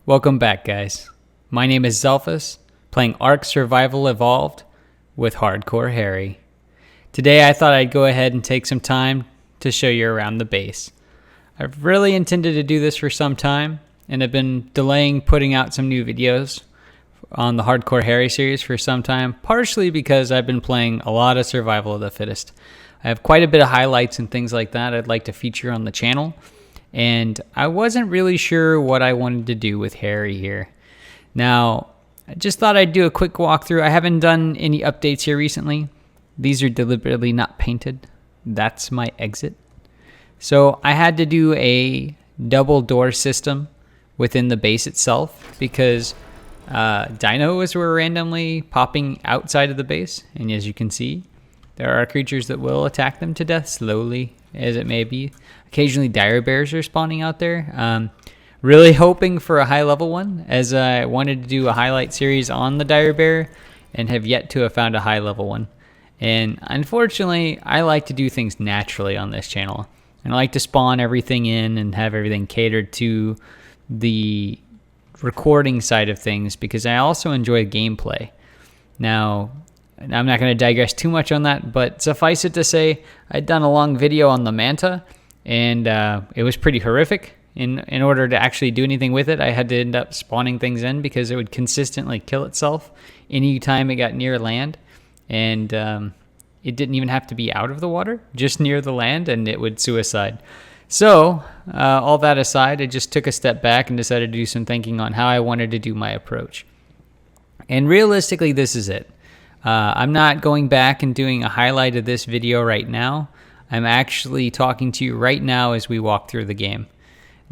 Welcome back, guys. My name is Xaelfas, playing Ark Survival Evolved with Hardcore Harry. Today I thought I'd go ahead and take some time to show you around the base. I've really intended to do this for some time, and have been delaying putting out some new videos on the Hardcore Harry series for some time, partially because I've been playing a lot of Survival of the Fittest. I have quite a bit of highlights and things like that I'd like to feature on the channel, and I wasn't really sure what I wanted to do with Harry here. Now, I just thought I'd do a quick walkthrough. I haven't done any updates here recently. These are deliberately not painted. That's my exit. So I had to do a double door system within the base itself because dinos were randomly popping outside of the base. And as you can see, there are creatures that will attack them to death slowly as it may be. Occasionally dire bears are spawning out there. Really hoping for a high level one, as I wanted to do a highlight series on the dire bear and have yet to have found a high level one. And unfortunately, I like to do things naturally on this channel. And I like to spawn everything in and have everything catered to the recording side of things because I also enjoy gameplay. Now, I'm not going to digress too much on that, but suffice it to say, I'd done a long video on the manta, and it was pretty horrific. In order to actually do anything with it, I had to end up spawning things in because it would consistently kill itself anytime it got near land. And it didn't even have to be out of the water, just near the land, and it would suicide. So, all that aside, I just took a step back and decided to do some thinking on how I wanted to do my approach. And realistically, this is it. I'm not going back and doing a highlight of this video right now. I'm actually talking to you right now as we walk through the game.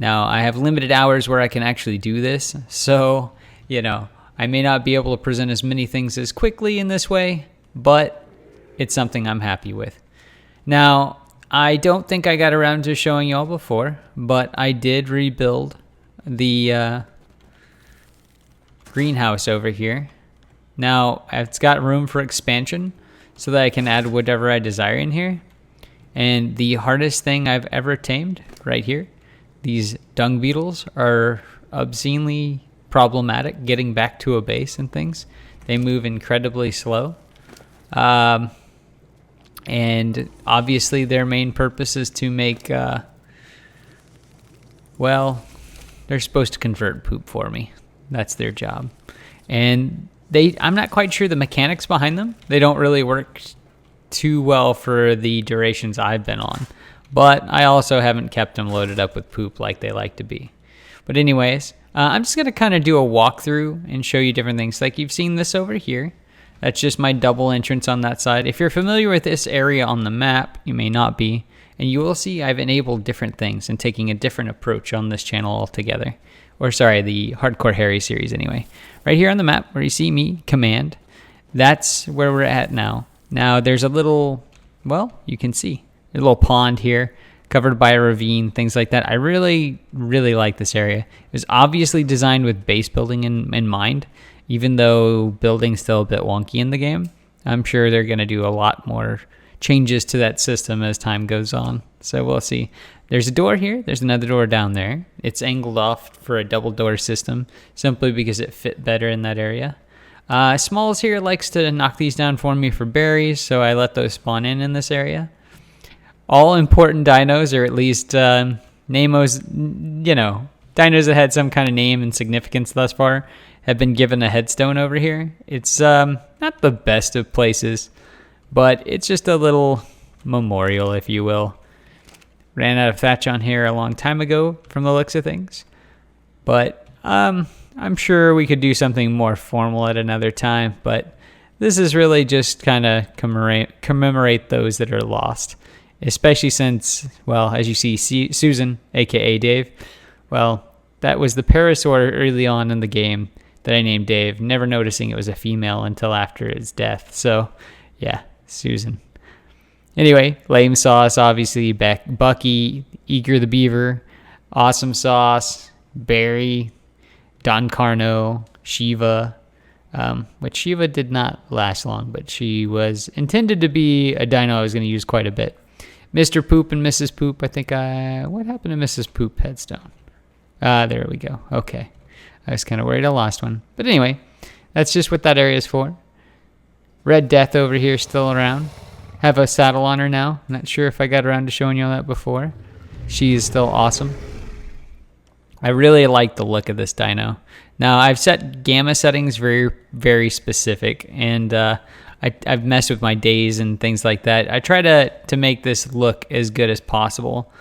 Now, I have limited hours where I can actually do this, so, I may not be able to present as many things as quickly in this way, but it's something I'm happy with. Now, I don't think I got around to showing y'all before, but I did rebuild the greenhouse over here. Now, it's got room for expansion so that I can add whatever I desire in here. And the hardest thing I've ever tamed right here, these dung beetles are obscenely problematic getting back to a base and things. They move incredibly slow. And obviously their main purpose is to make, they're supposed to convert poop for me. That's their job. And I'm not quite sure the mechanics behind them. They don't really work too well for the durations I've been on. But I also haven't kept them loaded up with poop like they like to be. But anyways, I'm just going to kind of do a walkthrough and show you different things. Like you've seen this over here. That's just my double entrance on that side. If you're familiar with this area on the map, you may not be. And you will see I've enabled different things and taking a different approach on this channel altogether. Or sorry, the Hardcore Harry series anyway. Right here on the map where you see me, command, that's where we're at now. Now there's a little, you can see, a little pond here covered by a ravine, things like that. I really, really like this area. It was obviously designed with base building in mind, even though building's still a bit wonky in the game. I'm sure they're going to do a lot more changes to that system as time goes on. So we'll see. There's a door here. There's another door down there. It's angled off for a double door system simply because it fit better in that area. Smalls here likes to knock these down for me for berries, so I let those spawn in this area. All important dinos, or at least Nemos, dinos that had some kind of name and significance thus far, have been given a headstone over here. It's not the best of places, but it's just a little memorial, if you will. Ran out of thatch on here a long time ago from the looks of things. But I'm sure we could do something more formal at another time. But this is really just kind of commemorate those that are lost. Especially since, as you see, Susan, a.k.a. Dave, that was the parasaur early on in the game that I named Dave, never noticing it was a female until after his death. So, yeah, Susan. Anyway, Lame Sauce, obviously, Bucky, Eager the Beaver, Awesome Sauce, Barry, Don Carno, Shiva, which Shiva did not last long, but she was intended to be a dino I was going to use quite a bit. Mr. Poop and Mrs. Poop. I think what happened to Mrs. Poop headstone? There we go. Okay. I was kind of worried I lost one. But anyway, that's just what that area is for. Red Death over here still around. Have a saddle on her now. Not sure if I got around to showing you all that before. She is still awesome. I really like the look of this dino. Now, I've set gamma settings very, very specific, and I've messed with my days and things like that. I try to make this look as good as possible,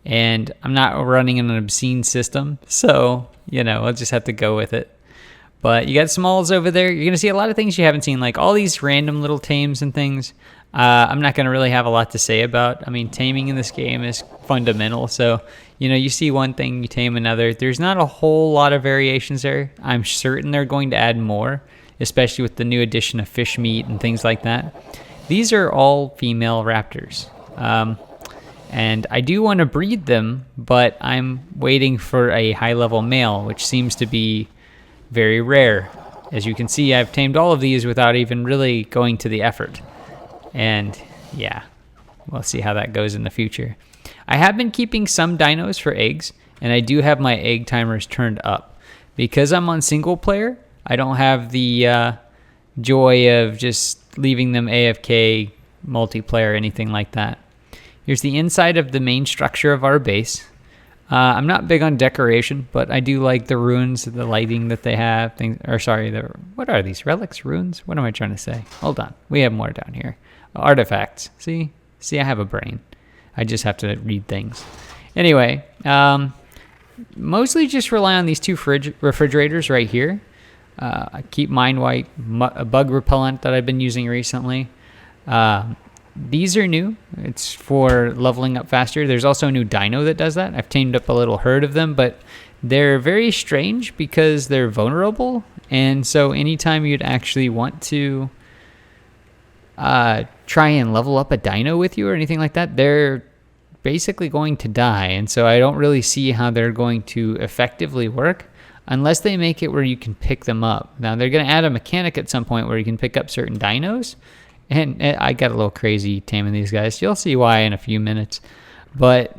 and I'm not running an obscene system, so, I'll just have to go with it. But you got smalls over there. You're going to see a lot of things you haven't seen, like all these random little tames and things. I'm not going to really have a lot to say about. I mean, taming in this game is fundamental, so you see one thing, you tame another. There's not a whole lot of variations there. I'm certain they're going to add more, especially with the new addition of fish meat and things like that. These are all female raptors. And I do want to breed them, but I'm waiting for a high-level male, which seems to be very rare. As you can see, I've tamed all of these without even really going to the effort. And yeah, we'll see how that goes in the future. I have been keeping some dinos for eggs, and I do have my egg timers turned up. Because I'm on single player, I don't have the joy of just leaving them AFK, multiplayer, anything like that. Here's the inside of the main structure of our base. I'm not big on decoration, but I do like the runes, the lighting that they have. What are these? Relics? Runes? What am I trying to say? Hold on. We have more down here. Artifacts. See, I have a brain. I just have to read things. Anyway, mostly just rely on these two refrigerators right here. I keep mine white, a bug repellent that I've been using recently. These are new. It's for leveling up faster. There's also a new dino that does that. I've tamed up a little herd of them, but they're very strange because they're vulnerable. And so anytime you'd actually want to try and level up a dino with you or anything like that, they're basically going to die. And so I don't really see how they're going to effectively work unless they make it where you can pick them up. Now, they're going to add a mechanic at some point where you can pick up certain dinos. And I got a little crazy taming these guys. You'll see why in a few minutes. But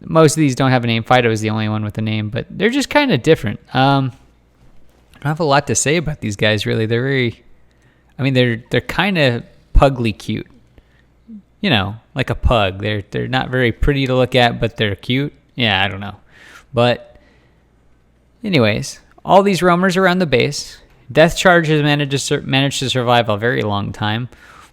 most of these don't have a name. Fido is the only one with a name, but they're just kind of different. I don't have a lot to say about these guys, really. They're kind of pugly cute. Like a pug. They're not very pretty to look at, but they're cute. Yeah, I don't know. But anyways, all these roamers around the base. Death Charge has managed to survive a very long time.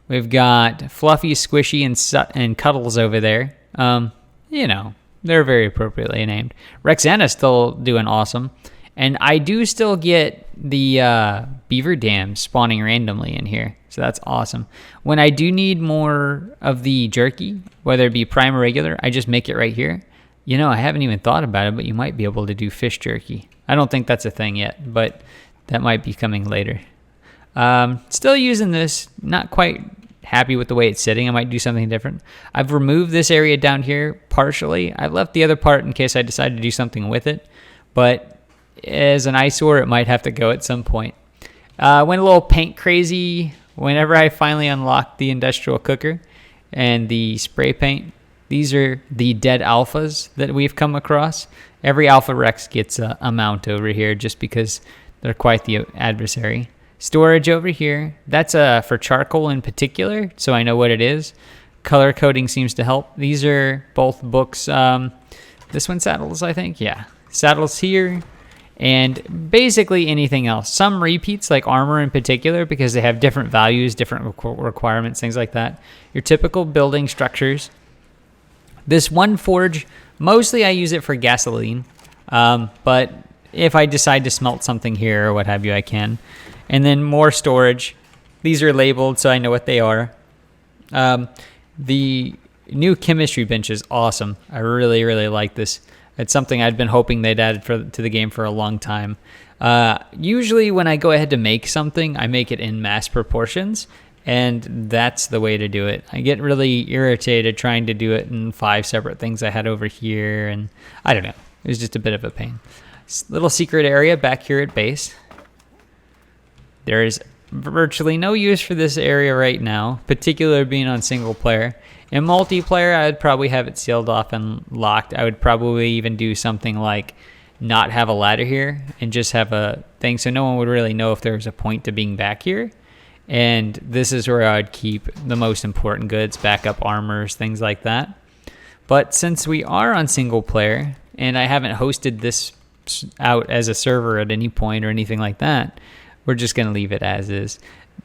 We've got Fluffy, Squishy, and Cuddles over there. They're very appropriately named. Rexana's still doing awesome. And I do still get the beaver dams spawning randomly in here. So that's awesome. When I do need more of the jerky, whether it be prime or regular, I just make it right here. I haven't even thought about it, but you might be able to do fish jerky. I don't think that's a thing yet, but that might be coming later. Still using this, not quite happy with the way it's sitting. I might do something different. I've removed this area down here partially. I left the other part in case I decide to do something with it, but as an eyesore, it might have to go at some point. Went a little paint crazy whenever I finally unlocked the industrial cooker and the spray paint. These are the dead alphas that we've come across. Every Alpha Rex gets a mount over here just because they're quite the adversary. Storage over here. That's for charcoal in particular, so I know what it is. Color coding seems to help. These are both books. This one saddles, I think. Yeah. Saddles here. And basically anything else. Some repeats, like armor in particular, because they have different values, different requirements, things like that. Your typical building structures. This one forge, mostly I use it for gasoline. But if I decide to smelt something here or what have you, I can. And then more storage. These are labeled so I know what they are. The new chemistry bench is awesome. I really, really like this. It's something I'd been hoping they'd add to the game for a long time. Usually when I go ahead to make something, I make it in mass proportions. And that's the way to do it. I get really irritated trying to do it in 5 separate things I had over here. And I don't know. It was just a bit of a pain. Little secret area back here at base. There is virtually no use for this area right now, particularly being on single player. In multiplayer, I would probably have it sealed off and locked. I would probably even do something like not have a ladder here and just have a thing so no one would really know if there was a point to being back here. And this is where I would keep the most important goods, backup armors, things like that. But since we are on single player and I haven't hosted this out as a server at any point or anything like that, we're just going to leave it as is.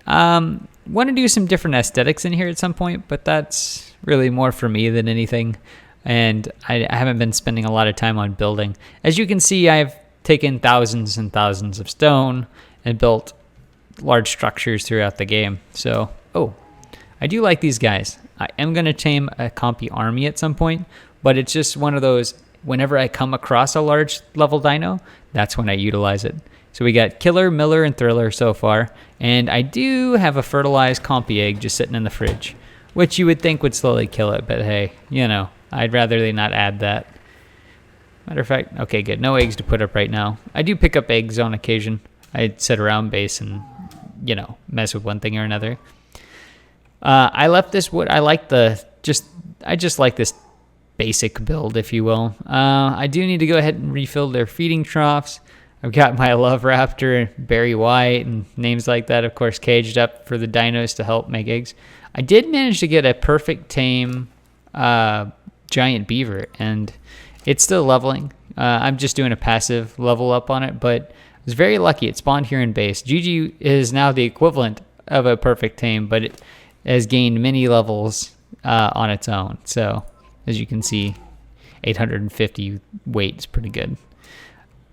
Want to do some different aesthetics in here at some point, but that's really more for me than anything. And I haven't been spending a lot of time on building. As you can see, I've taken thousands and thousands of stone and built large structures throughout the game. So, I do like these guys. I am going to tame a compy army at some point, but it's just one of those, whenever I come across a large level dino, that's when I utilize it. So we got Killer, Miller, and Thriller so far, and I do have a fertilized compy egg just sitting in the fridge, which you would think would slowly kill it, but hey, I'd rather they not add that. Matter of fact, okay, good. No eggs to put up right now. I do pick up eggs on occasion. I'd sit around base and, mess with one thing or another. I left this wood. I just like this basic build, if you will. I do need to go ahead and refill their feeding troughs. I've got my Love Raptor, Barry White, and names like that, of course, caged up for the dinos to help make eggs. I did manage to get a perfect tame giant beaver, and it's still leveling. I'm just doing a passive level up on it, but I was very lucky. It spawned here in base. GG is now the equivalent of a perfect tame, but it has gained many levels on its own. So, as you can see, 850 weight is pretty good.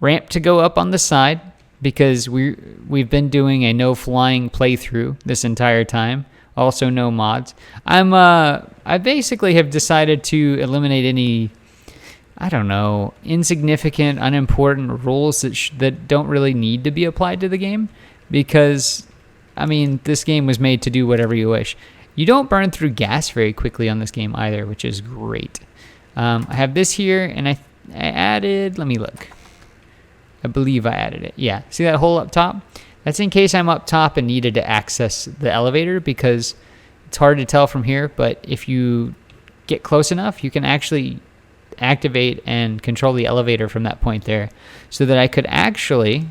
Ramp to go up on the side because we've been doing a no flying playthrough this entire time. Also no mods. I basically have decided to eliminate any, insignificant, unimportant rules that don't really need to be applied to the game, because this game was made to do whatever you wish. You don't burn through gas very quickly on this game either, which is great. I have this here, and I added, let me look. I believe I added it. Yeah, see that hole up top? That's in case I'm up top and needed to access the elevator, because it's hard to tell from here, but if you get close enough, you can actually activate and control the elevator from that point there, so that I could actually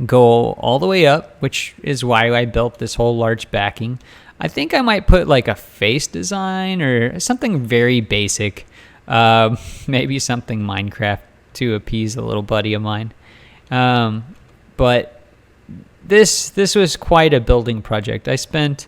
go all the way up, which is why I built this whole large backing. I think I might put like a face design or something very basic, maybe something Minecraft to appease a little buddy of mine. But this was quite a building project. I spent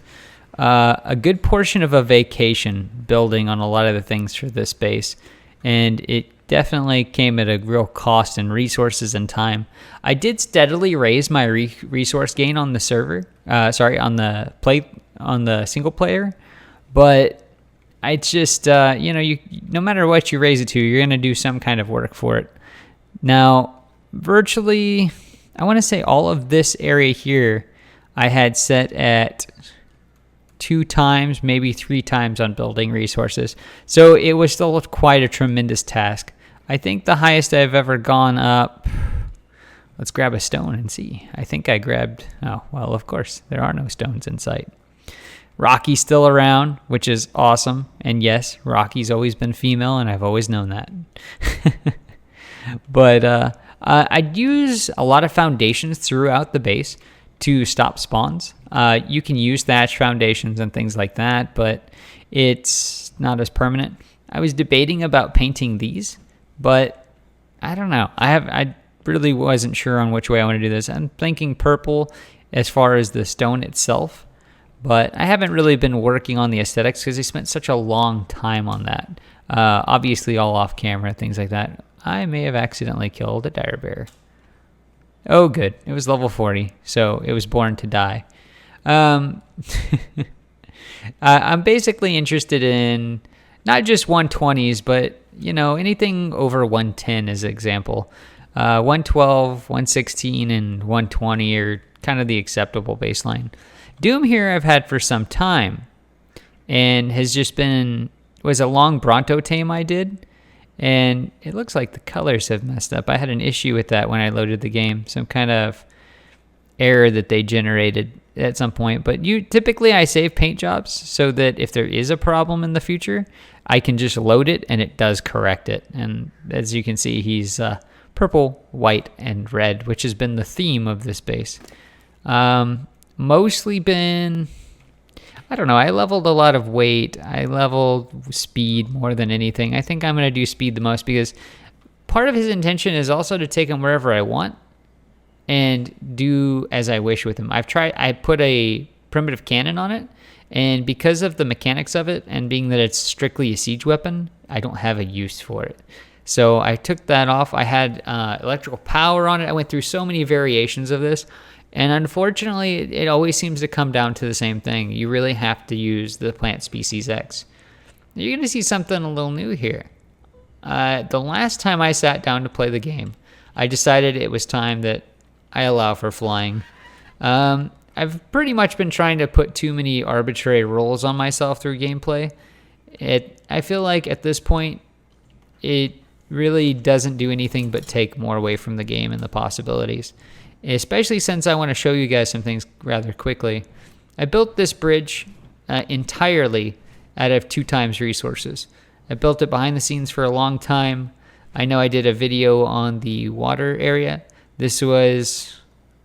a good portion of a vacation building on a lot of the things for this base, and it definitely came at a real cost in resources and time. I did steadily raise my resource gain on the server, on the single player, but I just, no matter what you raise it to, you're going to do some kind of work for it. Now, virtually, I want to say all of this area here I had set at 2 times, maybe 3 times on building resources. So it was still quite a tremendous task. I think the highest I've ever gone up, let's grab a stone and see. I think I grabbed, of course, there are no stones in sight. Rocky's still around, which is awesome. And yes, Rocky's always been female, and I've always known that. But I'd use a lot of foundations throughout the base to stop spawns. You can use thatch foundations and things like that, but it's not as permanent. I was debating about painting these, but I don't know. I really wasn't sure on which way I want to do this. I'm thinking purple as far as the stone itself, but I haven't really been working on the aesthetics because I spent such a long time on that. Obviously all off camera, things like that. I may have accidentally killed a dire bear. Oh, good. It was level 40, so it was born to die. I'm basically interested in not just 120s, but, anything over 110 as an example. 112, 116, and 120 are kind of the acceptable baseline. Doom here I've had for some time, and was a long Bronto tame I did. And it looks like the colors have messed up. I had an issue with that when I loaded the game. Some kind of error that they generated at some point. But typically I save paint jobs so that if there is a problem in the future, I can just load it and it does correct it. And as you can see, he's purple, white, and red, which has been the theme of this base. Mostly been, I don't know, I leveled a lot of weight. I leveled speed more than anything. I think I'm going to do speed the most because part of his intention is also to take him wherever I want and do as I wish with him. I put a primitive cannon on it, and because of the mechanics of it and being that it's strictly a siege weapon, I don't have a use for it. So I took that off. I had electrical power on it. I went through so many variations of this, and unfortunately, it always seems to come down to the same thing. You really have to use the plant species X. You're going to see something a little new here. The last time I sat down to play the game, I decided it was time that I allow for flying. I've pretty much been trying to put too many arbitrary rules on myself through gameplay. I feel like at this point, it really doesn't do anything but take more away from the game and the possibilities. Especially since I want to show you guys some things rather quickly. I built this bridge entirely out of 2 times resources. I built it behind the scenes for a long time. I know I did a video on the water area. This was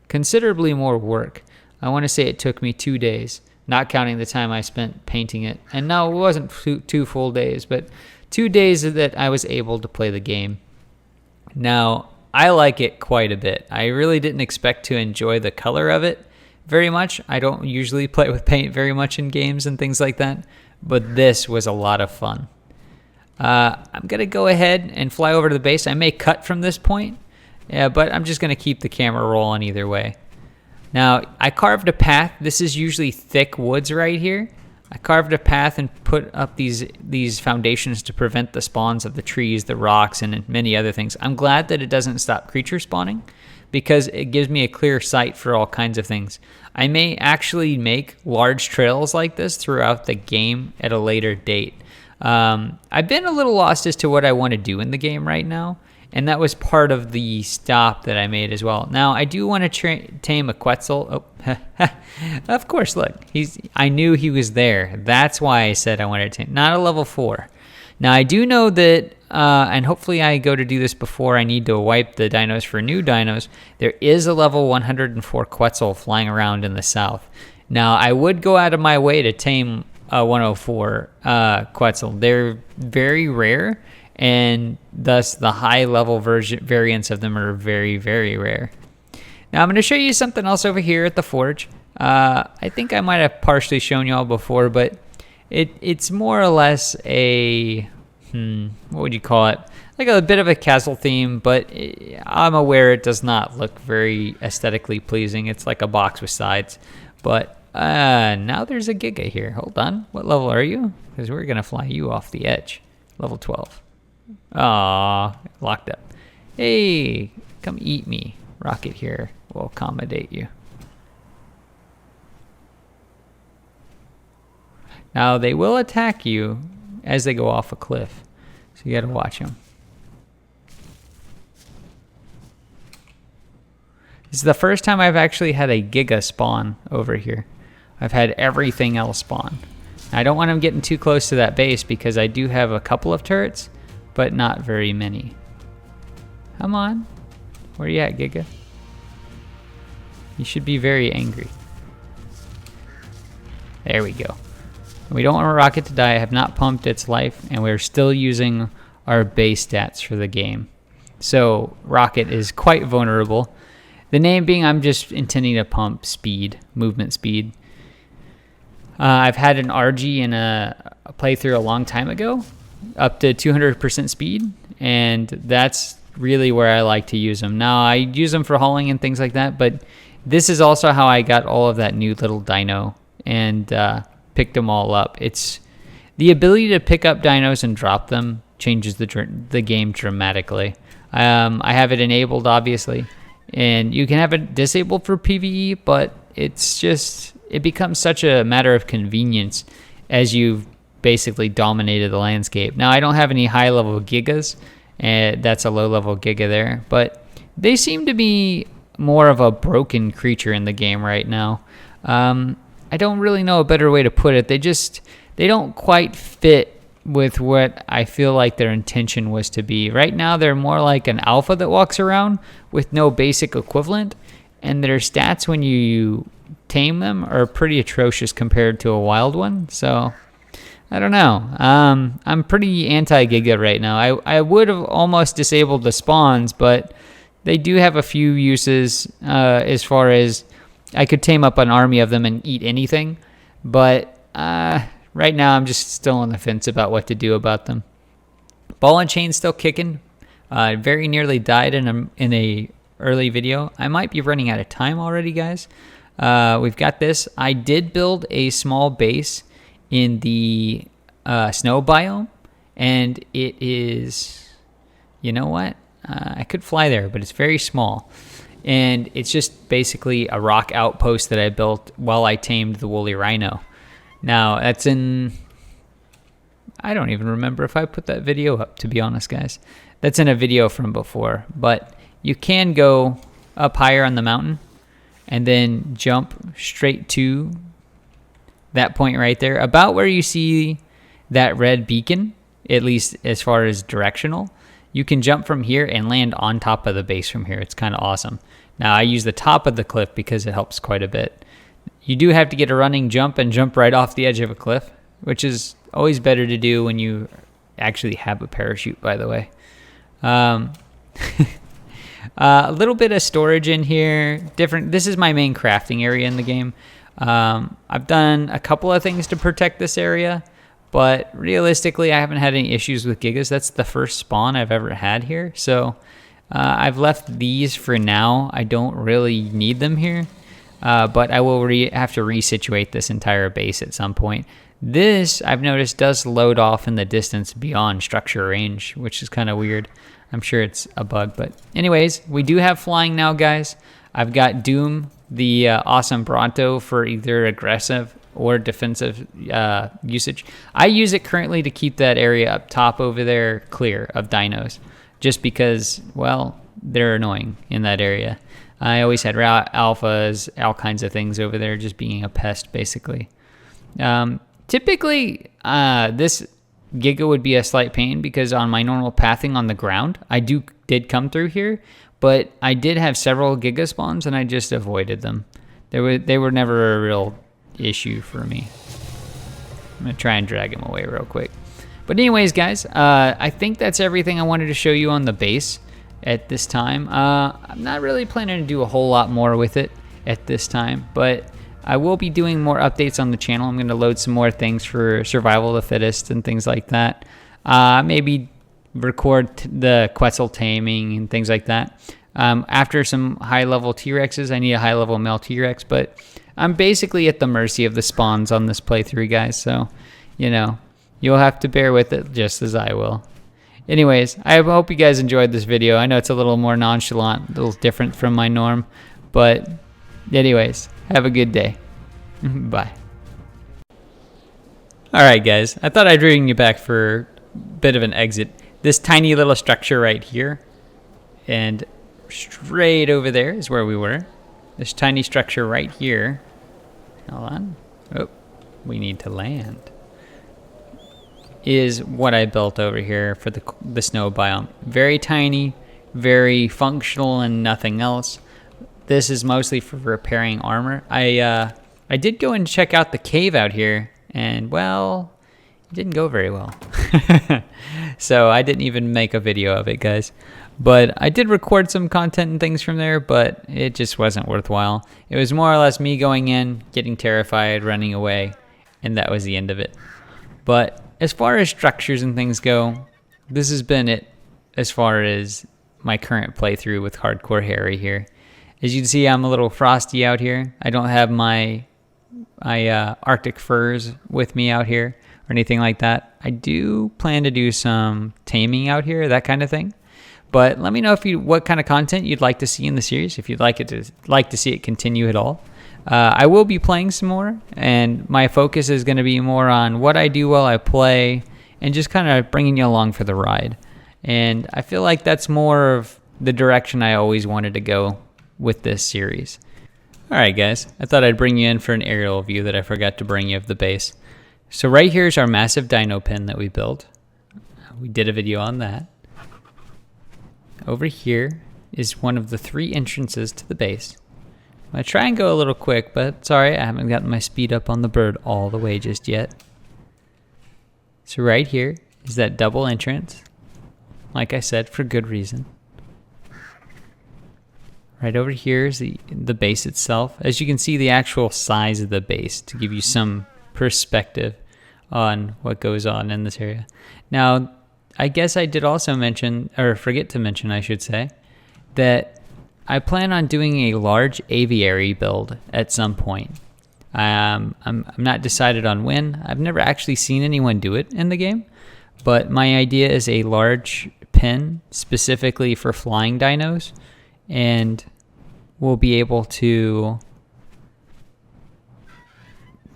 considerably more work. I want to say it took me 2 days, not counting the time I spent painting it. And no, it wasn't 2 full days, but 2 days that I was able to play the game. Now, I like it quite a bit. I really didn't expect to enjoy the color of it very much. I don't usually play with paint very much in games and things like that, but this was a lot of fun. I'm going to go ahead and fly over to the base. I may cut from this point, but I'm just going to keep the camera rolling either way. Now, I carved a path. This is usually thick woods right here. I carved a path and put up these foundations to prevent the spawns of the trees, the rocks, and many other things. I'm glad that it doesn't stop creature spawning because it gives me a clear sight for all kinds of things. I may actually make large trails like this throughout the game at a later date. I've been a little lost as to what I want to do in the game right now, and that was part of the stop that I made as well. Now, I do want to tame a Quetzal. Oh, of course, look. I knew he was there. That's why I said I wanted to tame. Not a level 4. Now, I do know that, and hopefully I go to do this before I need to wipe the dinos for new dinos, there is a level 104 Quetzal flying around in the south. Now, I would go out of my way to tame a 104 Quetzal. They're very rare, and thus the high-level variants of them are very, very rare. Now I'm going to show you something else over here at the forge. I think I might have partially shown y'all before, but it's more or less a, what would you call it? Like a bit of a castle theme, but I'm aware it does not look very aesthetically pleasing. It's like a box with sides. But now there's a Giga here. Hold on. What level are you? Because we're going to fly you off the edge. Level 12. Aw, locked up. Hey, come eat me. Rocket here will accommodate you. Now, they will attack you as they go off a cliff. So you got to watch them. This is the first time I've actually had a Giga spawn over here. I've had everything else spawn. I don't want them getting too close to that base because I do have a couple of turrets, but not very many. Come on. Where you at, Giga? You should be very angry. There we go. We don't want our rocket to die. I have not pumped its life, and we're still using our base stats for the game. So rocket is quite vulnerable. The name being I'm just intending to pump speed, movement speed. I've had an RG in a playthrough a long time ago, up to 200% speed, and that's really where I like to use them. Now, I use them for hauling and things like that, but this is also how I got all of that new little dino and picked them all up. It's the ability to pick up dinos and drop them changes the game dramatically. I have it enabled, obviously, and you can have it disabled for PvE, but it becomes such a matter of convenience as you've basically dominated the landscape. Now, I don't have any high-level Gigas, and that's a low-level Giga there, but they seem to be more of a broken creature in the game right now. I don't really know a better way to put it. They don't quite fit with what I feel like their intention was to be. Right now, they're more like an alpha that walks around with no basic equivalent, and their stats when you tame them are pretty atrocious compared to a wild one. So I don't know. I'm pretty anti-Giga right now. I would have almost disabled the spawns, but they do have a few uses as far as I could tame up an army of them and eat anything. But right now I'm just still on the fence about what to do about them. Ball and chain still kicking. Very nearly died in a early video. I might be running out of time already, guys. We've got this. I did build a small base in the snow biome, and it is, you know what? I could fly there, but it's very small. And it's just basically a rock outpost that I built while I tamed the woolly rhino. Now, that's in... I don't even remember if I put that video up, to be honest, guys. That's in a video from before. But you can go up higher on the mountain and then jump straight to that point right there. About where you see that red beacon, at least as far as directional. You can jump from here and land on top of the base from here. It's kind of awesome. Now, I use the top of the cliff because it helps quite a bit. You do have to get a running jump and jump right off the edge of a cliff, which is always better to do when you actually have a parachute, by the way. A little bit of storage in here. This is my main crafting area in the game. I've done a couple of things to protect this area, but realistically, I haven't had any issues with Gigas. That's the first spawn I've ever had here. So I've left these for now. I don't really need them here, but I will have to resituate this entire base at some point. This, I've noticed, does load off in the distance beyond structure range, which is kind of weird. I'm sure it's a bug, but anyways, we do have flying now, guys. I've got Doom, the awesome Bronto, for either aggressive or defensive usage. I use it currently to keep that area up top over there clear of dinos, just because, well, they're annoying in that area. I always had alphas, all kinds of things over there, just being a pest, basically. Typically, this Giga would be a slight pain because on my normal pathing on the ground, I did come through here, but I did have several Giga spawns and I just avoided them. They were never a real issue for me. I'm gonna try and drag him away real quick. But anyways, guys, I think that's everything I wanted to show you on the base at this time. I'm not really planning to do a whole lot more with it at this time, but I will be doing more updates on the channel. I'm going to load some more things for Survival of the Fittest and things like that. Maybe record the Quetzal taming and things like that. After some high-level T-Rexes, I need a high-level male T-Rex, but I'm basically at the mercy of the spawns on this playthrough, guys. So, you know, you'll have to bear with it just as I will. Anyways, I hope you guys enjoyed this video. I know it's a little more nonchalant, a little different from my norm, but anyways, have a good day. Bye. Alright guys, I thought I'd bring you back for a bit of an exit. This tiny little structure right here, and straight over there is where we were. This tiny structure right here. Hold on. Oh, we need to land. Is what I built over here for the snow biome. Very tiny, very functional and nothing else. This is mostly for repairing armor. I did go and check out the cave out here, and well, it didn't go very well. So I didn't even make a video of it, guys. But I did record some content and things from there, but it just wasn't worthwhile. It was more or less me going in, getting terrified, running away, and that was the end of it. But as far as structures and things go, this has been it as far as my current playthrough with Hardcore Harry here. As you can see, I'm a little frosty out here. I don't have my Arctic furs with me out here or anything like that. I do plan to do some taming out here, that kind of thing. But let me know what kind of content you'd like to see in the series, if you'd like to see it continue at all. I will be playing some more, and my focus is going to be more on what I do while I play and just kind of bringing you along for the ride. And I feel like that's more of the direction I always wanted to go with this series. Alright guys, I thought I'd bring you in for an aerial view that I forgot to bring you of the base. So right here is our massive dino pen that we built. We did a video on that. Over here is one of the 3 entrances to the base. I try and go a little quick, but sorry, I haven't gotten my speed up on the bird all the way just yet. So right here is that double entrance, like I said, for good reason. Right over here is the base itself. As you can see, the actual size of the base to give you some perspective on what goes on in this area. Now, I guess I did also mention, or forget to mention, I should say, that I plan on doing a large aviary build at some point. I'm not decided on when. I've never actually seen anyone do it in the game, but my idea is a large pen specifically for flying dinos, and we'll be able to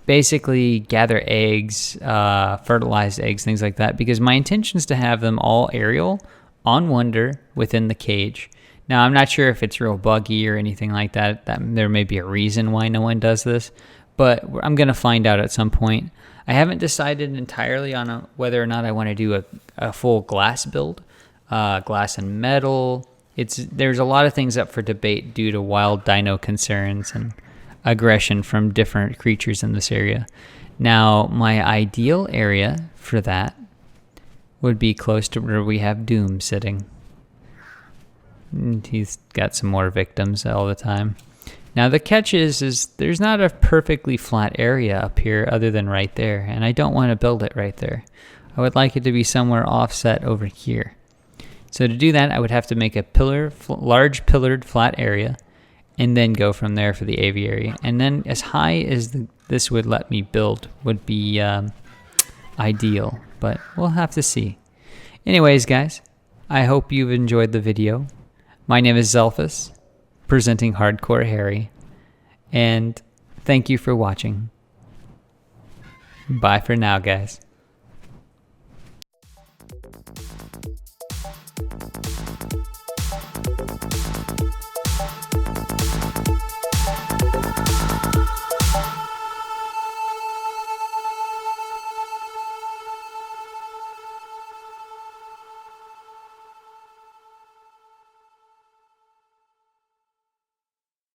basically gather eggs, fertilize eggs, things like that, because my intention is to have them all aerial on Wonder within the cage. Now, I'm not sure if it's real buggy or anything like that. There may be a reason why no one does this, but I'm going to find out at some point. I haven't decided entirely on whether or not I want to do a full glass build, glass and metal. There's a lot of things up for debate due to wild dino concerns and aggression from different creatures in this area. Now, my ideal area for that would be close to where we have Doom sitting. And he's got some more victims all the time. Now the catch is there's not a perfectly flat area up here other than right there, and I don't want to build it right there. I would like it to be somewhere offset over here. So to do that, I would have to make a large pillared flat area, and then go from there for the aviary. And then as high as this would let me build would be ideal, but we'll have to see. Anyways, guys, I hope you've enjoyed the video. My name is Xaelfas, presenting Hardcore Harry, and thank you for watching. Bye for now, guys.